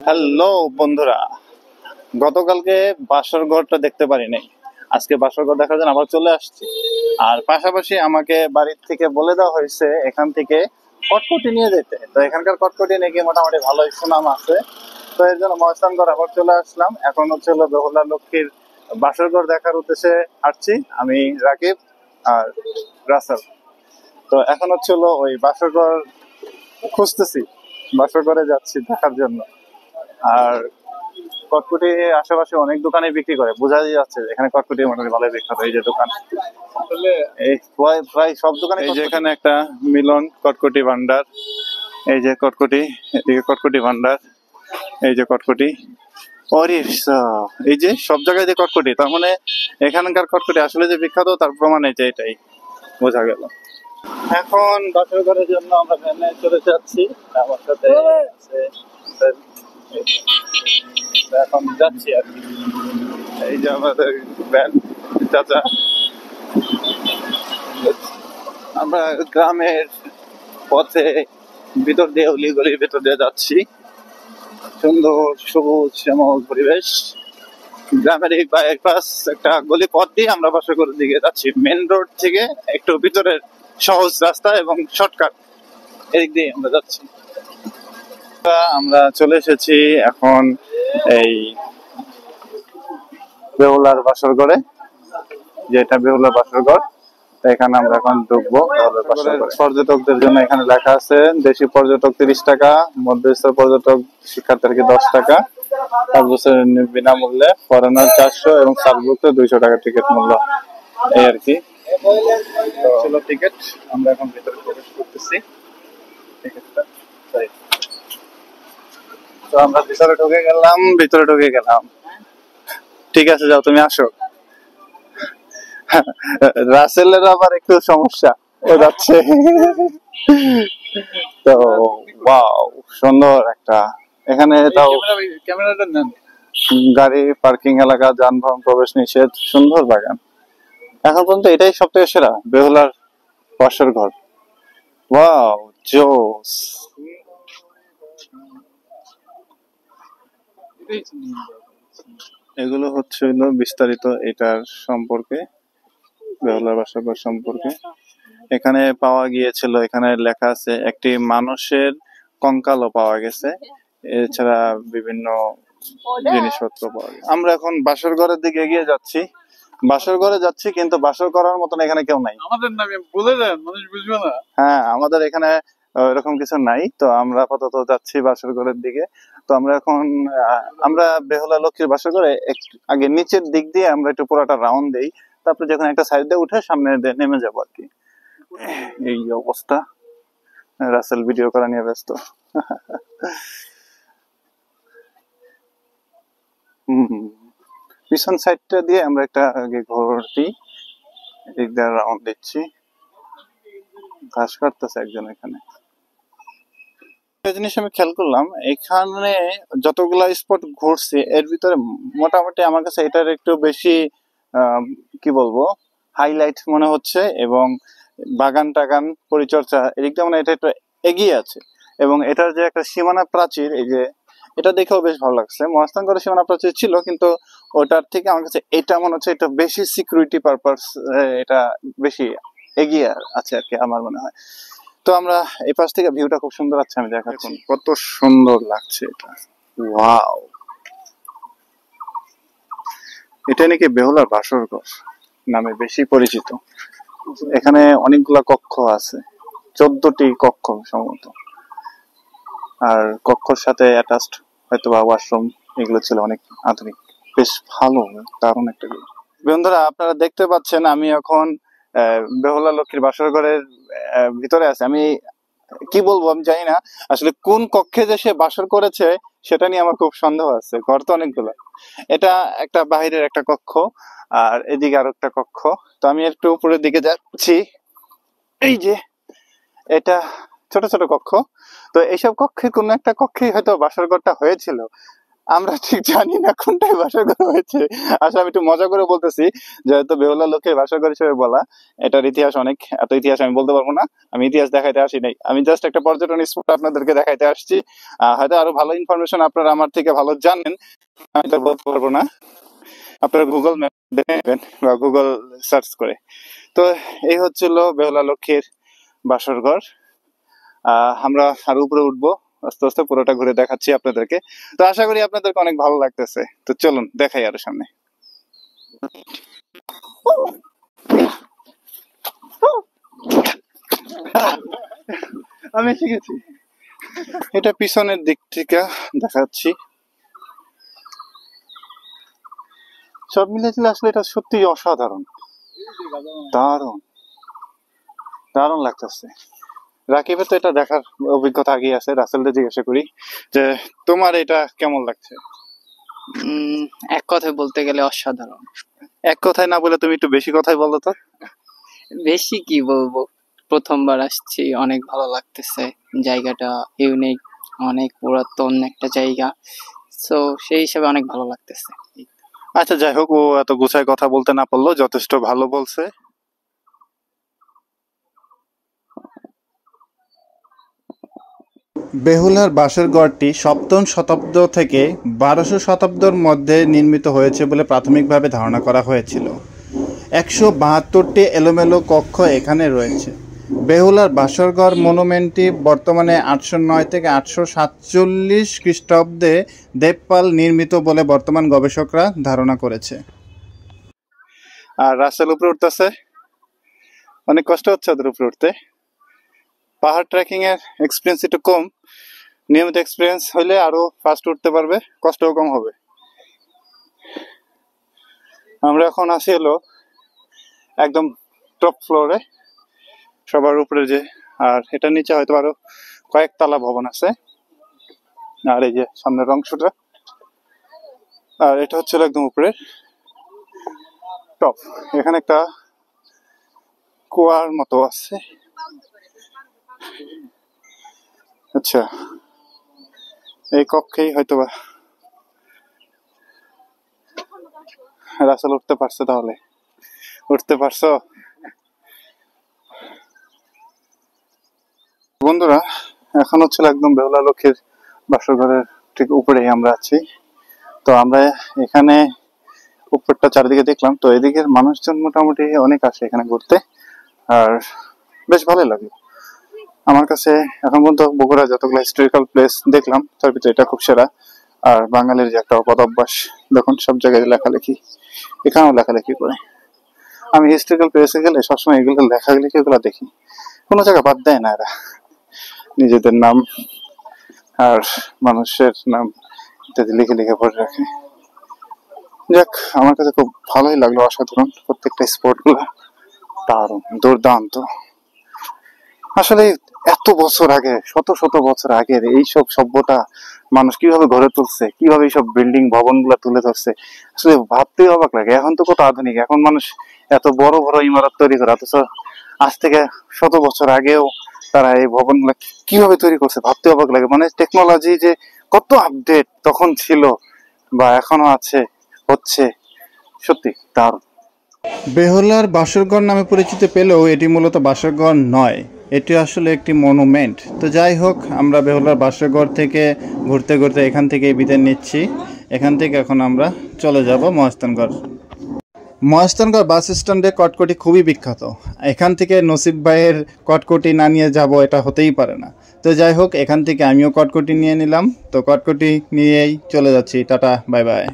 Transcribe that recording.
Hello বন্ধুরা, গতকালকে বাসর ঘরটা দেখতে পারি নাই। আজকে বাসর ঘর দেখার জন্য আবার চলে আসছি। আর পাশাপাশি আমাকে বাড়ির থেকে বলে দেওয়া হয়েছে এখান থেকে কটকটি নিয়ে যেতে। তো এখানকার কটকটি নাকি মোটামুটি ভালোই সুনাম আছে। তো এর জন্য মহাস্থানগড় আবার চলে আসলাম। এখন হচ্ছে হলো বেহুলা লক্ষ্মীর বাসর ঘর দেখার উদ্দেশ্যে আসছি আমি, রাকিব আর রাসেল। তো এখন হচ্ছে হলো ওই বাসর ঘর খুঁজতেছি, বাসর ঘরে যাচ্ছি দেখার জন্য। আর কটকটি আশেপাশে অনেক দোকানে বিক্রি করে, বোঝাই যাচ্ছে এখানে কটকটি মোটামুটি ভালো বিখ্যাত। এই যে দোকান, এই প্রায় প্রায় সব দোকানে। এই যে এখানে একটা মিলন কটকটি ভান্ডার, এই যে কটকটি, এদিকে কটকটি ভান্ডার, এই যে কটকটি। ওরে এই যে সব জায়গায় যে কটকটি, তার মানে এখানকার কটকটি আসলে যে বিখ্যাত তার প্রমাণ এই যে এটাই বোঝা গেল। এখন বাসর ঘরের জন্য আমরা ভ্যানে চলে যাচ্ছি। আমার সাথে আছে, এখন যাচ্ছি আর কি। এই যে আমাদের ভ্যান চাচা। আমরা গ্রামের পথে ভিতর দিয়ে, অলিগলির ভিতর দিয়ে যাচ্ছি। সুন্দর সবুজ শ্যামল পরিবেশ। গ্রামের এই বাইপাস একটা গলি পথ দিয়ে আমরা বাসাগড়ের দিকে যাচ্ছি। মেন রোড থেকে একটু ভিতরের সহজ রাস্তা এবং শর্টকাট, এদিক দিয়ে আমরা যাচ্ছি। আমরা চলে এসেছি এখন এই বেহুলার বাসর ঘরে, যেটা বেহুলার বাসর ঘর। এখানে আমরা এখন ঢুকবো। পর্যটকদের জন্য এখানে লেখা আছে দেশি পর্যটক 30 টাকা, মধ্যস্থ পর্যটক শিক্ষার্থীকে 10 টাকা, 5 বছরের বিনামূল্যে, ফরেনার 400 এবং সার্কভুক্ত 200 টাকা টিকিট মূল্য। এই আর কি ছিল টিকিট। আমরা এখন ভিতরে প্রবেশ করতেছি। তো আমরা ভিতরে ঢুকে গেলাম। ঠিক আছে, যাও তুমি আসো। রাসেলের আবার একটু সমস্যা, ও যাচ্ছে। তো ওয়াও, সুন্দর একটা, এখানে তাও ক্যামেরাটা নেন। গাড়ি পার্কিং এলাকা, যানবাহন প্রবেশ নিষেধ, সুন্দর বাগান। এখন পর্যন্ত এটাই সব থেকে সেরা বেহুলার বাসর ঘর। ওয়াও, জোস। এগুলো হচ্ছে হলো বিস্তারিত এটার সম্পর্কে, বেহুলার বাসর ঘর সম্পর্কে। এখানে পাওয়া গিয়েছিল, এখানে লেখা আছে একটি মানুষের কঙ্কালও পাওয়া গেছে, এছাড়া বিভিন্ন জিনিসপত্র পাওয়া গেছে। আমরা এখন বাসর ঘরের দিকে এগিয়ে যাচ্ছি। বাসর ঘরে যাচ্ছি, কিন্তু বাসর করার মতন এখানে কেউ নাই। আমাদের নামে বলে দেন, মানুষ বুঝবে না। হ্যাঁ, আমাদের এখানে এরকম কিছু নাই। তো আমরা আপাতত যাচ্ছি বাসর ঘরের দিকে। তো আমরা এখন আমরা বেহুলা লক্ষ্মীর বাসর ঘরে আগে নিচের দিক দিয়ে আমরা একটু পুরোটা রাউন্ড দেই, তারপরে যখন একটা সাইড দিয়ে উঠে সামনে নেমে যাবো আর কি। এই অবস্থা। রাসেল ভিডিও করা নিয়ে ব্যস্ত। পিছন সাইডটা দিয়ে আমরা একটা আগে ঘুরতি, এদিক দিয়ে রাউন্ড দিচ্ছি। ঘাস কাটতেছে একজন এখানে। একটা জিনিস আমি খেয়াল করলাম, এখানে যতগুলা স্পট ঘুরছি এর ভিতরে মোটামুটি আমার কাছে এটার একটু বেশি কি বলবো হাইলাইট মনে হচ্ছে, এবং বাগান টাগান পরিচর্যা এদিকটা মানে এটা একটু এগিয়ে আছে। এবং এটার যে একটা সীমানা প্রাচীর, এই যে এটা দেখেও বেশ ভালো লাগছে। মহাস্থানগড়ের সীমানা প্রাচীর ছিল, কিন্তু ওটার থেকে আমার কাছে এটা মনে হচ্ছে এটা বেশি সিকিউরিটি পারপাস, এটা বেশি এগিয়ে আছে আর কি আমার মনে হয়। তো আমরা এই পাশ থেকে ভিউটা খুব সুন্দর আছে, আমি দেখাচ্ছি কত সুন্দর লাগছে এটা। ওয়াও, এটা নাকি বেহুলার বাসর ঘর নামে বেশি পরিচিত। এখানে অনেকগুলা কক্ষ আছে, 14টি কক্ষ সম্ভবত। আর কক্ষর সাথে অ্যাটাচড হয়তো বা ওয়াশরুম এগুলো ছিল, অনেক আধুনিক, বেশ ভালো, দারুণ একটা। বন্ধুরা, আপনারা দেখতে পাচ্ছেন আমি এখন বেহুলা লক্ষ্মীর বাসর ঘরের ভিতরে আছি। আমি কি বলবো আমি জানি না আসলে কোন কক্ষে যে সে বাসর করেছে, সেটা নিয়ে আমার খুব সন্দেহ আছে। ঘর তো অনেকগুলো, এটা একটা বাহিরের একটা কক্ষ, আর এদিকে আরো একটা কক্ষ। তো আমি একটু উপরের দিকে যাচ্ছি। এই যে এটা ছোট ছোট কক্ষ। তো এইসব কক্ষে কোন একটা কক্ষে হয়তো বাসর ঘরটা হয়েছিল। আমরা ঠিক জানি না কোনটাই বাসর ঘর হয়েছে। আসলে আমি একটু মজা করে বলতেছি, যেহেতু বেহুলা লোককে বাসর ঘর হিসেবে বলা, এটার ইতিহাস অনেক, এত ইতিহাস আমি বলতে পারবো না। আমি ইতিহাস দেখাইতে আসি নাই, আমি জাস্ট একটা পর্যটন স্পট আপনাদেরকে দেখাইতে আসছি। হয়তো আরো ভালো ইনফরমেশন আপনারা আমার থেকে ভালো জানেন, আমি তো বলতে পারবো না। আপনারা গুগল ম্যাপ দেখে নেবেন বা গুগল সার্চ করে। তো এই হচ্ছিল বেহুলা লক্ষ্মীর বাসর ঘর। আমরা আরো উপরে উঠবো আস্তে আস্তে, পুরোটা ঘুরে দেখাচ্ছি আপনাদেরকে। তো আশা করি আপনাদেরকে অনেক ভালো লাগতেছে। তো চলুন দেখাই আরো সামনে। আমি এসে গেছি। এটা পিছনের দিক থেকে দেখাচ্ছি। সব মিলে আসলে এটা সত্যি অসাধারণ, দারুণ দারুণ লাগতেছে। রাকিবের তো এটা দেখার অভিজ্ঞতা আগে আছে, রাসেলকে জিজ্ঞাসা করি যে তোমার এটা কেমন লাগছে। এক কথায় বলতে গেলে অসাধারণ। এক কথায় না বলে তুমি একটু বেশি কথাই বলো তো। বেশি কি বলবো, প্রথমবার আসছি, অনেক ভালো লাগতেছে। জায়গাটা ইউনিক, অনেক পুরাতন একটা জায়গা, তো সেই হিসাবে অনেক ভালো লাগতেছে। আচ্ছা যাই হোক, ও এত গুছায় কথা বলতে না পারলো, যথেষ্ট ভালো বলছে। বেহুলার বাসর ঘরটি সপ্তম শতাব্দ থেকে 1200 শতাব্দীর মধ্যে নির্মিত হয়েছে বলে প্রাথমিকভাবে ধারণা করা হয়েছিল। 172টি এলোমেলো কক্ষ এখানে রয়েছে। বেহুলার বাসরঘর মনুমেন্টটি বর্তমানে 809 থেকে 847 খ্রিস্টাব্দে দেবপাল নির্মিত বলে বর্তমান গবেষকরা ধারণা করেছে। আর রাসেল উপরে উঠতেছে, অনেক কষ্ট হচ্ছে ওদের উপরে উঠতে। পাহাড় ট্রেকিং এর এক্সপিরিয়েন্স একটু কম, নিয়মিত এক্সপিরিয়েন্স হইলে আরো ফাস্ট উঠতে পারবে, কষ্টও কম হবে। আমরা এখন আসি হলো একদম টপ ফ্লোরে, সবার উপরে যে, আর এটার নিচে হয়তো আরো কয়েকতলা ভবন আছে। আর এই যে সামনের অংশটা, আর এটা হচ্ছিল একদম উপরে টপ। এখানে একটা কুয়ার মতো আছে। আচ্ছা, এই কক্ষেই হয়তোবা রাসেল উঠতে পারছে। তাহলে উঠতে পারছো বন্ধুরা? এখন হচ্ছিল একদম বেহুলা লক্ষ্মীর বাসর ঘরের ঠিক উপরেই আমরা আছি। তো আমরা এখানে উপরটা চারিদিকে দেখলাম, তো এদিকের মানুষজন মোটামুটি অনেক আসে এখানে ঘুরতে, আর বেশ ভালোই লাগে আমার কাছে। এখন পর্যন্ত বগুড়া যতগুলো হিস্টোরিক্যাল প্লেস দেখলাম তার ভিতরে এটা খুব সেরা। আর বাঙালির যে একটা অপদ অভ্যাস, দেখুন সব জায়গায় লেখালেখি, এখানেও লেখালেখি করে। আমি হিস্টোরিক্যাল প্লেসে গেলে সবসময় এগুলো লেখালেখি এগুলো দেখি, কোনো জায়গা বাদ দেয় না এরা। নিজেদের নাম আর মানুষের নাম ইত্যাদি লিখে লিখে পড়ে রাখে। যাক, আমার কাছে খুব ভালোই লাগলো, অসাধারণ প্রত্যেকটা স্পট গুলা, দারুণ দুর্দান্ত। আসলে এত বছর আগে, শত শত বছর আগের এইসব সভ্যতা মানুষ কিভাবে গড়ে তুলছে, কিভাবে এইসব বিল্ডিং ভবন গুলা তুলে ধরছে, আসলে ভাবতেই অবাক লাগে। এখন তো কত আধুনিক, এখন মানুষ এত বড় বড় ইমারত তৈরি করে, অথচ আজ থেকে শত বছর আগেও তারা এই ভবন গুলা কিভাবে তৈরি করছে ভাবতে অবাক লাগে। মানে টেকনোলজি যে কত আপডেট তখন ছিল বা এখনো আছে, হচ্ছে, সত্যি দারুণ। বেহুলার বাসরঘর নামে পরিচিত পেলেও এটি মূলত বাসরঘর নয়, এটি আসলে একটি মনুমেন্ট। তো যাই হোক, আমরা বেহুলার বাসরঘর থেকে ঘুরতে ঘুরতে এখান থেকে বিদায় নিচ্ছি। এখান থেকে এখন আমরা চলে যাব মহাস্থানগড়। মহাস্থানগড় বাস স্ট্যান্ডে কটকটি খুবই বিখ্যাত। এখান থেকে নসিব ভাইয়ের কটকটি না নিয়ে যাব এটা হতেই পারে না। তো যাই হোক, এখান থেকে আমিও কটকটি নিয়ে নিলাম। তো কটকটি নিয়েই চলে যাচ্ছি। Tata, bye bye.